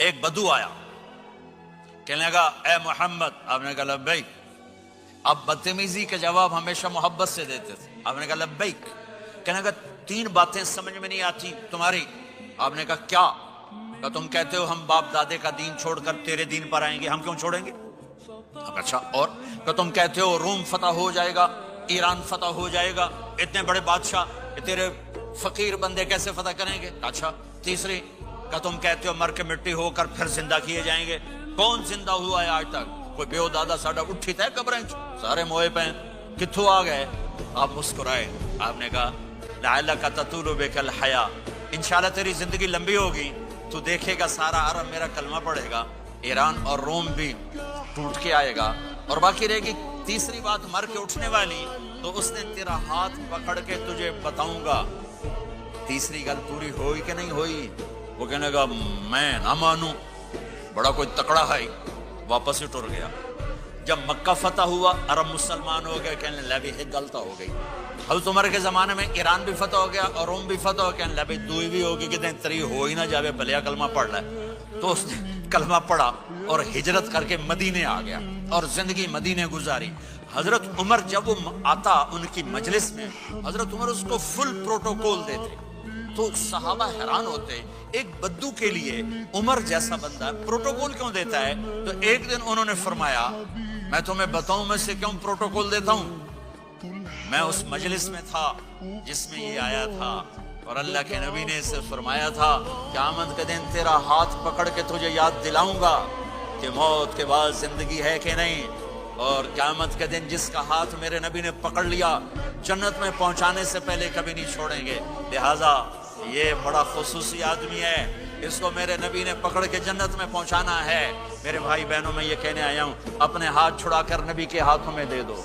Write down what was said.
ایک بدو آیا، کہنے لگا اے محمد، آپ نے کہا لبیک۔ اب بدتمیزی کا جواب ہمیشہ محبت سے دیتے تھے، آپ نے کہا لبیک۔ کہنے لگا 3 باتیں سمجھ میں نہیں آتی تمہاری۔ آپ نے کہا کیا؟ کہ تم کہتے ہو ہم باپ دادے کا دین چھوڑ کر تیرے دین پر آئیں گے، ہم کیوں چھوڑیں گے؟ اچھا، اور کہ تم کہتے ہو روم فتح ہو جائے گا، ایران فتح ہو جائے گا، اتنے بڑے بادشاہ تیرے فقیر بندے کیسے فتح کریں گے؟ اچھا، تیسری کہ تم کہتے ہو مر کے مٹی ہو کر پھر زندہ کیے جائیں گے، کون زندہ ہوا ہے آج تک؟ کوئی بیو دادا ساڈا اٹھی تے قبریں سارے موئے پہ کتھوں آ گئے؟ آپ مسکرائے، آپ نے کہا لعلک تطول بک الحیا، انشاءاللہ تیری زندگی لمبی ہوگی، تو دیکھے گا سارا عرب میرا کلمہ پڑھے گا، ایران اور روم بھی ٹوٹ کے آئے گا، اور باقی رہے گی تیسری بات مر کے اٹھنے والی، تو اس نے تیرا ہاتھ پکڑ کے تجھے بتاؤں گا تیسری گل پوری ہوئی کہ نہیں ہوئی۔ وہ کہنے لگا میں نہ مانوں، بڑا کوئی تکڑا ہے، واپس ہی ٹر گیا۔ جب مکہ فتح ہوا، عرب مسلمان ہو گئے، کہنے لگے بھی ایک غلطہ ہو گئی۔ حضرت عمر کے زمانے میں ایران بھی فتح ہو گیا اور روم بھی فتح ہو گیا، کہنے لگے دوئی بھی ہوگی کہ دیں تری ہو ہی نہ جاوے، بلیا کلمہ پڑھ لے۔ تو اس نے کلمہ پڑھا اور ہجرت کر کے مدینے آ گیا اور زندگی مدینے گزاری۔ حضرت عمر جب وہ آتا ان کی مجلس میں، حضرت عمر اس کو فل پروٹوکول دیتے، تو صحابہ حیران ہوتے، ایک بدو کے لیے عمر جیسا بندہ پروٹوکول کیوں دیتا ہے؟ تو ایک دن انہوں نے فرمایا میں تمہیں بتاؤں میں سے کیوں پروٹوکول دیتا ہوں؟ میں اس مجلس میں تھا جس میں یہ آیا تھا، اور اللہ کے نبی نے اسے فرمایا تھا قیامت کے دن تیرا ہاتھ پکڑ کے تجھے یاد دلاؤں گا کہ موت کے بعد زندگی ہے کہ نہیں، اور قیامت کے دن جس کا ہاتھ میرے نبی نے پکڑ لیا جنت میں پہنچانے سے پہلے کبھی نہیں چھوڑیں گے، لہٰذا یہ بڑا خصوصی آدمی ہے، اس کو میرے نبی نے پکڑ کے جنت میں پہنچانا ہے۔ میرے بھائی بہنوں میں یہ کہنے آیا ہوں، اپنے ہاتھ چھڑا کر نبی کے ہاتھوں میں دے دو۔